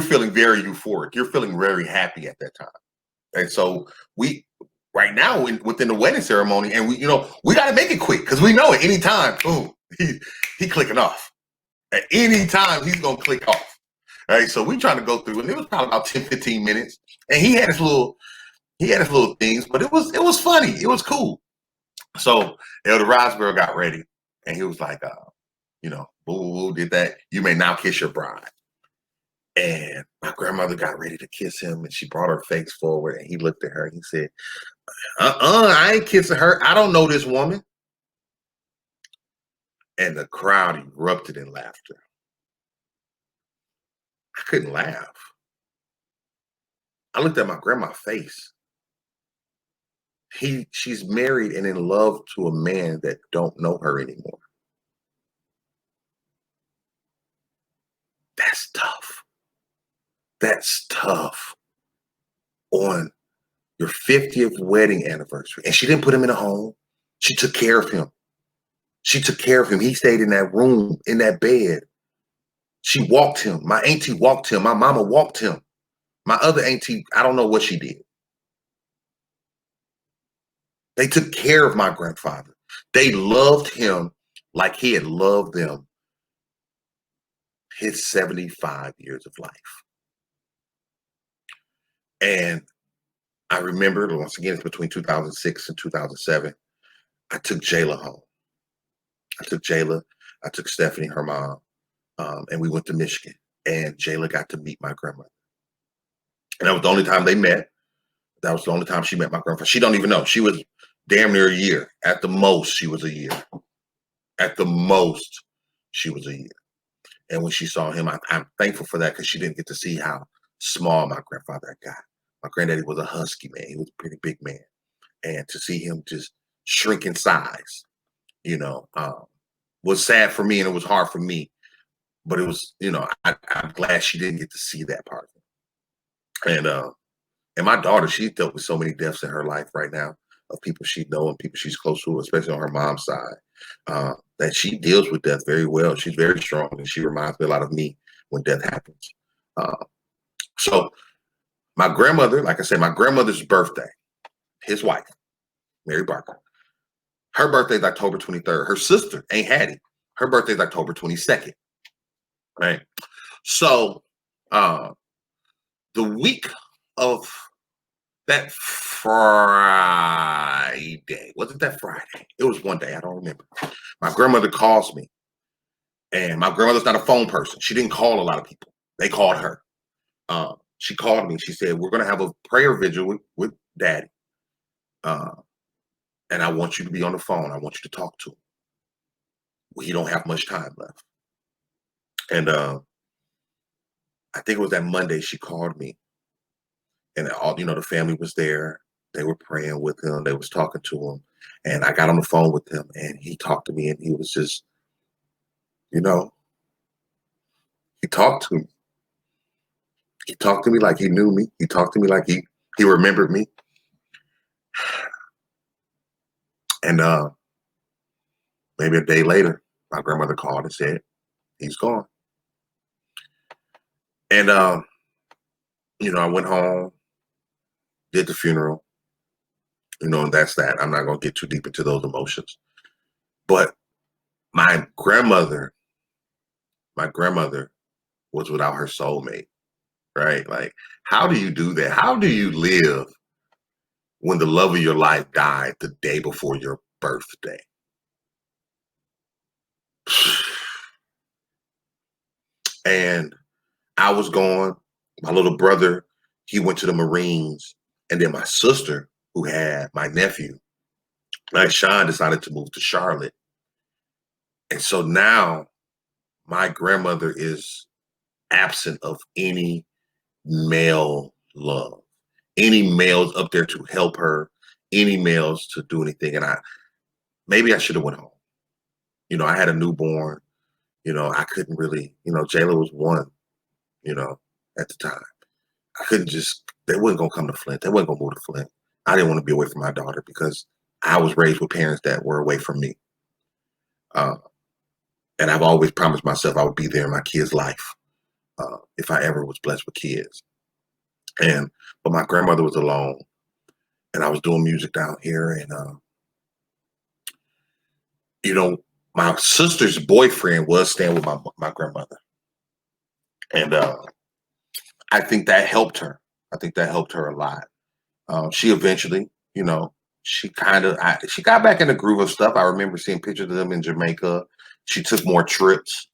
feeling very euphoric. You're feeling very happy at that time. And so we right now within the wedding ceremony, and we got to make it quick because we know at any time, boom, he clicking off. At any time he's gonna click off. All right, so we trying to go through, and it was probably about 10, 15 minutes, and he had his little things, but it was funny. It was cool. So Elder Rosborough got ready, and he was like, boo, did that. You may now kiss your bride. And my grandmother got ready to kiss him, and she brought her face forward, and he looked at her and he said, I ain't kissing her. I don't know this woman. And the crowd erupted in laughter. I couldn't laugh. I looked at my grandma's face. She's married and in love to a man that don't know her anymore. That's tough. That's tough on your 50th wedding anniversary. And she didn't put him in a home. She took care of him. She took care of him. He stayed in that room, in that bed. She walked him. My auntie walked him. My mama walked him. My other auntie, I don't know what she did. They took care of my grandfather. They loved him like he had loved them his 75 years of life. And I remember, once again, it's between 2006 and 2007, I took Jayla home. I took Stephanie, her mom, and we went to Michigan. And Jayla got to meet my grandmother. And that was the only time they met. That was the only time she met my grandfather. She don't even know. She was damn near a year. At the most, she was a year. At the most, she was a year. And when she saw him, I'm thankful for that because she didn't get to see how small my grandfather got. My granddaddy was a husky man. He was a pretty big man. And to see him just shrink in size, was sad for me and it was hard for me. But it was, I'm glad she didn't get to see that part of it. And my daughter, she's dealt with so many deaths in her life right now of people she knows and people she's close to, especially on her mom's side, that she deals with death very well. She's very strong, and she reminds me a lot of me when death happens. So my grandmother, like I said, my grandmother's birthday, his wife, Mary Barker, her birthday is October 23rd. Her sister, Aunt Hattie, her birthday is October 22nd. Right? So the week of that Friday, was it that Friday? It was one day, I don't remember. My grandmother calls me, and my grandmother's not a phone person. She didn't call a lot of people. They called her. She called me. She said, we're going to have a prayer vigil with Daddy. And I want you to be on the phone. I want you to talk to him. We don't have much time left. And I think it was that Monday she called me. And all, the family was there. They were praying with him. They was talking to him. And I got on the phone with him, and he talked to me, and he was just, he talked to me. He talked to me like he knew me. He talked to me like he remembered me. And maybe a day later, my grandmother called and said, he's gone. And, I went home, did the funeral, and that's that. I'm not going to get too deep into those emotions. But my grandmother was without her soulmate, right? Like, how do you do that? How do you live when the love of your life died the day before your birthday? And I was gone. My little brother, he went to the Marines. And then my sister, who had my nephew, like Sean, decided to move to Charlotte. And so now my grandmother is absent of any male love. Any males up there to help her, any males to do anything. And maybe I should have went home. I had a newborn. I couldn't really, Jayla was one, you know, at the time. I couldn't just, they wasn't gonna come to Flint. They wasn't gonna move to Flint. I didn't want to be away from my daughter because I was raised with parents that were away from me. Uh, and I've always promised myself I would be there in my kid's life if I ever was blessed with kids. But my grandmother was alone, and I was doing music down here, and you know, my sister's boyfriend was staying with my grandmother, and I think that helped her. I think that helped her a lot. She eventually, she got back in the groove of stuff. I remember seeing pictures of them in Jamaica. She took more trips,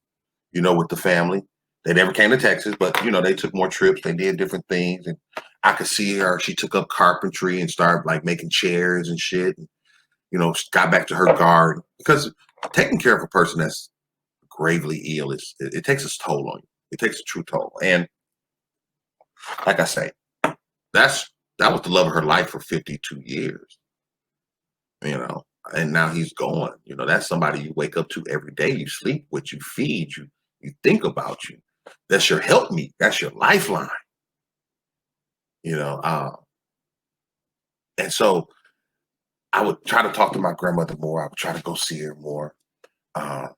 with the family. They never came to Texas, but they took more trips. They did different things, and I could see her. She took up carpentry and started like making chairs and shit. And, got back to her garden because taking care of a person that's gravely ill it takes its toll on you. It takes a true toll. And like I say, that was the love of her life for 52 years. And now he's gone. That's somebody you wake up to every day. You sleep with, you feed, you think about you. That's your helpmeet. That's your lifeline. You know, uh, and so I would try to talk to my grandmother more. I would try to go see her more, uh,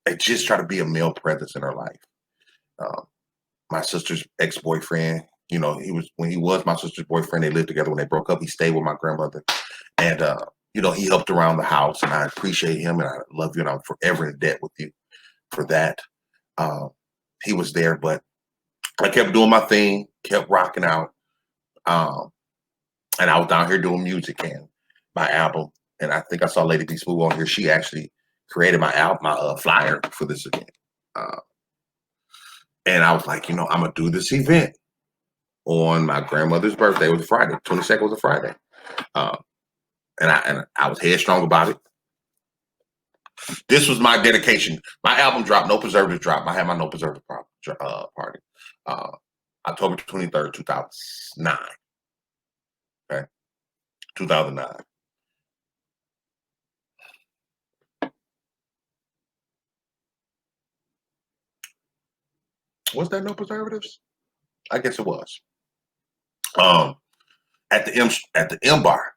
and just try to be a male presence in her life. Uh, my sister's ex-boyfriend, when he was my sister's boyfriend, they lived together. When they broke up, he stayed with my grandmother, and he helped around the house, and I appreciate him, and I love you, and I'm forever in debt with you for that. Um, he was there, but I kept doing my thing, kept rocking out. Um, and I was down here doing music and my album. And I think I saw Lady B Smooth on here. She actually created my album, my flyer for this event. Uh, and I was like, I'm gonna do this event on my grandmother's birthday. It was a Friday. 22nd was a Friday. Uh, and I was headstrong about it. This was my dedication. My album dropped, No Preservative dropped. I had my No Preservative party. Uh, October 23rd, 2009. Okay. 2009. Was that No Preservatives? I guess it was. Um, at the M Bar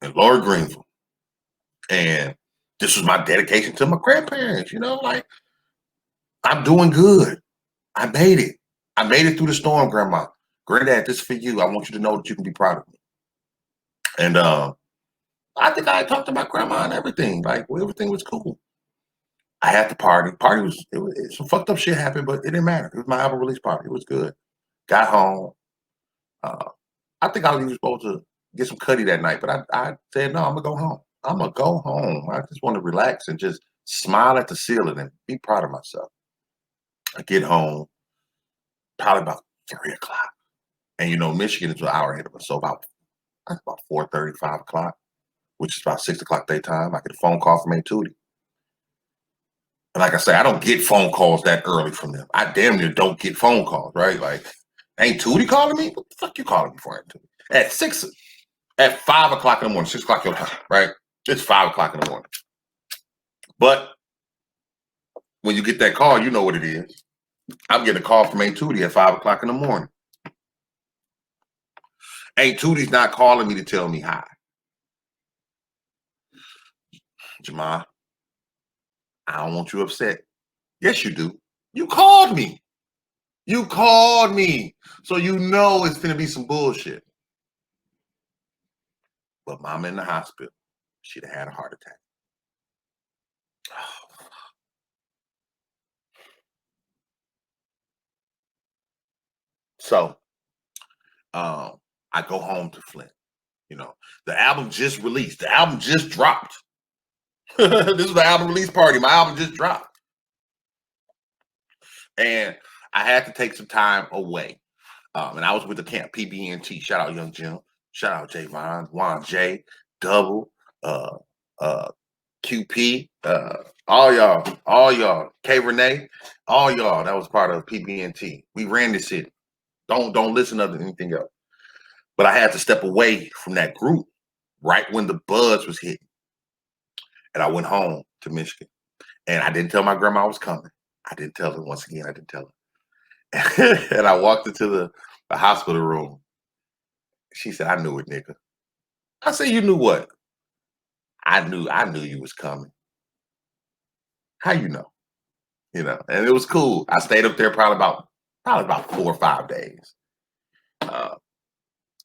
in Lower Greenville, and this was my dedication to my grandparents. Like I'm doing good. I made it. I made it through the storm, Grandma. Granddad, this is for you. I want you to know that you can be proud of me. And I think I talked to my grandma and everything. Like everything was cool. I had the party. Party some fucked up shit happened, but it didn't matter. It was my album release party. It was good. Got home. Uh, I think I was even supposed to get some cutty that night, but I said no. I'm gonna go home. I'm gonna go home. I just want to relax and just smile at the ceiling and be proud of myself. I get home probably about 3 o'clock, and Michigan is an hour ahead of us, so that's about 4:30, 5 o'clock, which is about 6 o'clock daytime. I get a phone call from Aunt Tootie. And like I say, I don't get phone calls that early from them. I damn near don't get phone calls, right? Like, ain't Tootie calling me? What the fuck you calling me for, Aunt Tootie? At 5 o'clock in the morning, 6 o'clock your time, right? It's 5 o'clock in the morning. But when you get that call, you know what it is. I'm getting a call from Aunt Tootie at 5 o'clock in the morning. Aunt Tootie's not calling me to tell me hi. Jamal, I don't want you upset. Yes, you do. You called me. You called me. So it's going to be some bullshit. But Mama in the hospital. She'd have had a heart attack. So I go home to Flint. The album just released. The album just dropped. This is the album release party. My album just dropped. And I had to take some time away. And I was with the camp, PBNT. Shout out Young Jim. Shout out Javon, Juan J, Double, QP, all y'all, K Renee, all y'all that was part of PBNT. We ran the city. Don't listen to anything else. But I had to step away from that group right when the buzz was hitting. And I went home to Michigan. And I didn't tell my grandma I was coming. I didn't tell her. Once again, I didn't tell her. And I walked into the hospital room. She said, I knew it, nigga. I said, you knew what? I knew you was coming. How you know? You know, and it was cool. I stayed up there probably about 4 or 5 days.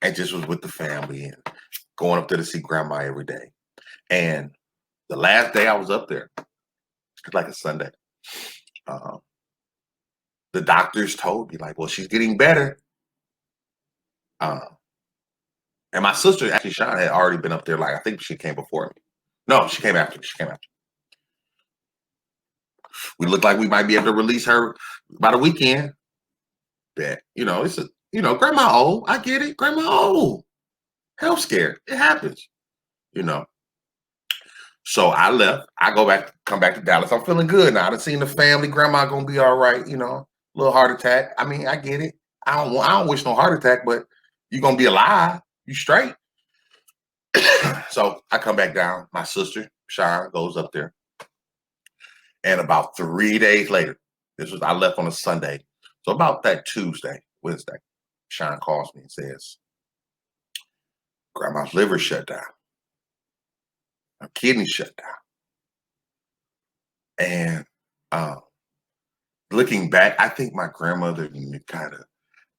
And just was with the family and going up there to see grandma every day. And the last day I was up there, like a Sunday, the doctors told me, like, well, she's getting better. And my sister, actually, Sean, had already been up there. Like, I think she came before me. No, she came after me. She came after me. We looked like we might be able to release her by the weekend. But, you know, grandma old. I get it. Grandma old. Health scare. It happens, you know. So I left. I come back to Dallas. I'm feeling good now. I've seen the family. Grandma gonna be all right, you know. Little heart attack. I mean, I get it. I don't wish no heart attack, but you're gonna be alive. You straight. So I come back down. My sister, Sean, goes up there. And about 3 days later, I left on a Sunday. So about that Wednesday, Sean calls me and says, grandma's liver shut down. Her kidney shut down. And looking back, I think my grandmother kind of,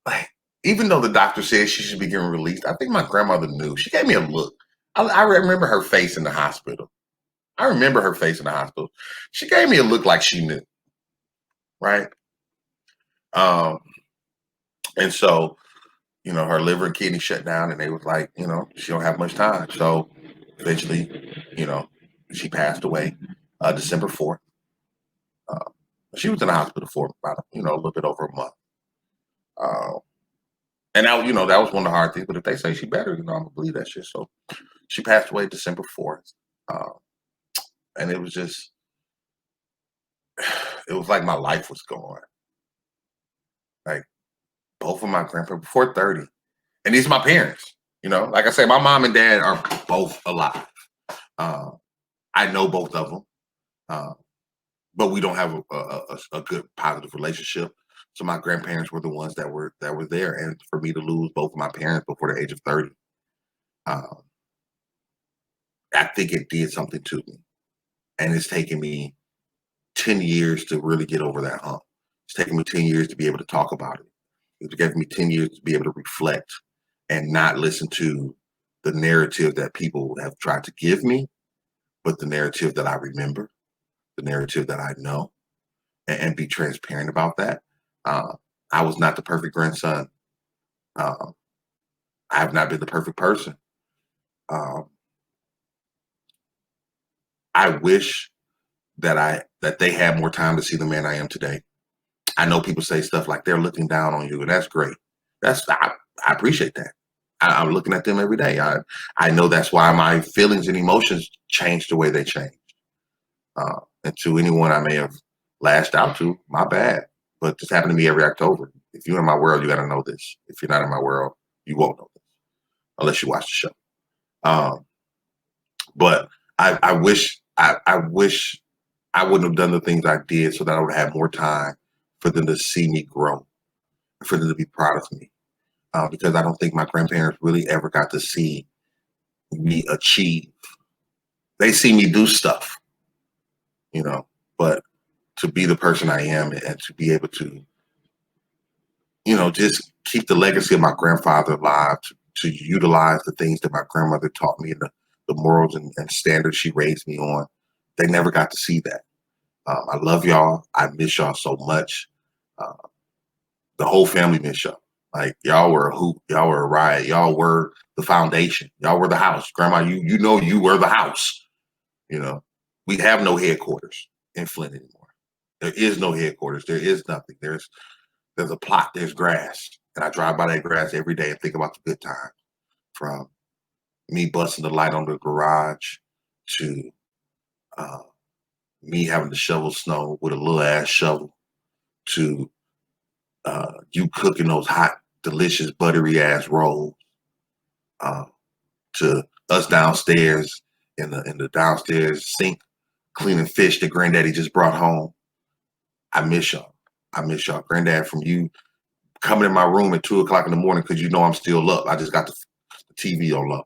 like, even though the doctor said she should be getting released, I think my grandmother knew. She gave me a look. I remember her face in the hospital. She gave me a look like she knew, right? And so, you know, her liver and kidney shut down, and they was like, you know, she don't have much time. So eventually, you know, she passed away December 4th. She was in the hospital for about, you know, a little bit over a month. And that, you know, that was one of the hard things. But if they say she better, you know, I'm gonna believe that shit. So she passed away December 4th. And it was just, it was like my life was gone. Like, both of my grandparents before 30. And these are my parents. You know, like I say, my mom and dad are both alive. I know both of them. But we don't have a good positive relationship. So my grandparents were the ones that were there. And for me to lose both of my parents before the age of 30, I think it did something to me. And it's taken me 10 years to really get over that hump. It's taken me 10 years to be able to talk about it. It's taken me 10 years to be able to reflect and not listen to the narrative that people have tried to give me, but the narrative that I remember, the narrative that I know, and be transparent about that. I was not the perfect grandson. I have not been the perfect person. I wish that they had more time to see the man I am today. I know people say stuff like they're looking down on you, and that's great. I appreciate that. I'm looking at them every day. I know that's why my feelings and emotions change the way they change. And to anyone I may have lashed out to, my bad. But this happened to me every October. If you're in my world, you got to know this. If you're not in my world, you won't know this unless you watch the show. But I wish I wouldn't have done the things I did so that I would have more time for them to see me grow, for them to be proud of me. Because I don't think my grandparents really ever got to see me achieve. They see me do stuff, you know, but to be the person I am and to be able to, you know, just keep the legacy of my grandfather alive, to utilize the things that my grandmother taught me and the morals and standards she raised me on. They never got to see that. I love y'all. I miss y'all so much. The whole family miss y'all. Like, y'all were a hoop. Y'all were a riot. Y'all were the foundation. Y'all were the house. Grandma, you know you were the house. You know, we have no headquarters in Flint anymore. There is no headquarters. There is nothing. There's a plot. There's grass. And I drive by that grass every day and think about the good times. From me busting the light on the garage to me having to shovel snow with a little ass shovel to you cooking those hot delicious buttery ass rolls, to us downstairs in the downstairs sink cleaning fish that Granddaddy just brought home. I miss y'all. I miss y'all. Granddad, from you coming in my room at 2 o'clock in the morning because you know I'm still up. I just got the TV on low.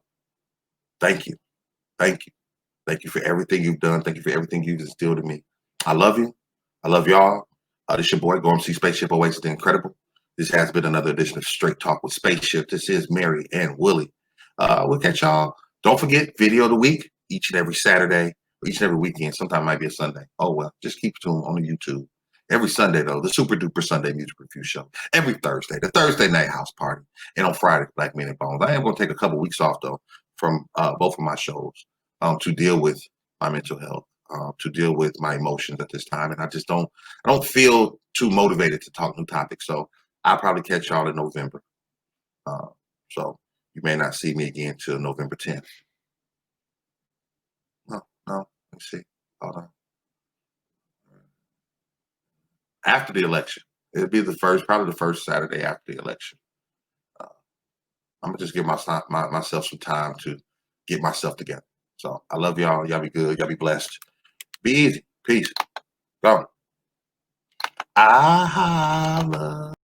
Thank you. Thank you. Thank you for everything you've done. Thank you for everything you've instilled in me. I love you. I love y'all. This your boy. Go and see Spaceship-Episode, the Incredible. This has been another edition of Straight Talk with Spaceship. This is Mary and Willie. We'll catch y'all. Don't forget, video of the week, each and every Saturday, or each and every weekend. Sometimes it might be a Sunday. Oh, well, just keep tuned on the YouTube. Every Sunday, though, the Super Duper Sunday Music Review Show. Every Thursday, the Thursday Night House Party. And on Friday, Black Men and Bones. I am going to take a couple weeks off, though, from both of my shows to deal with my mental health, to deal with my emotions at this time. And I don't feel too motivated to talk new topics. So I'll probably catch y'all in November. So you may not see me again till November 10th. No, let me see. Hold on. After the election. It'll be probably the first Saturday after the election. I'm gonna just give myself some time to get myself together. So I love y'all. Y'all be good. Y'all be blessed. Be easy. Peace. Go. I holla.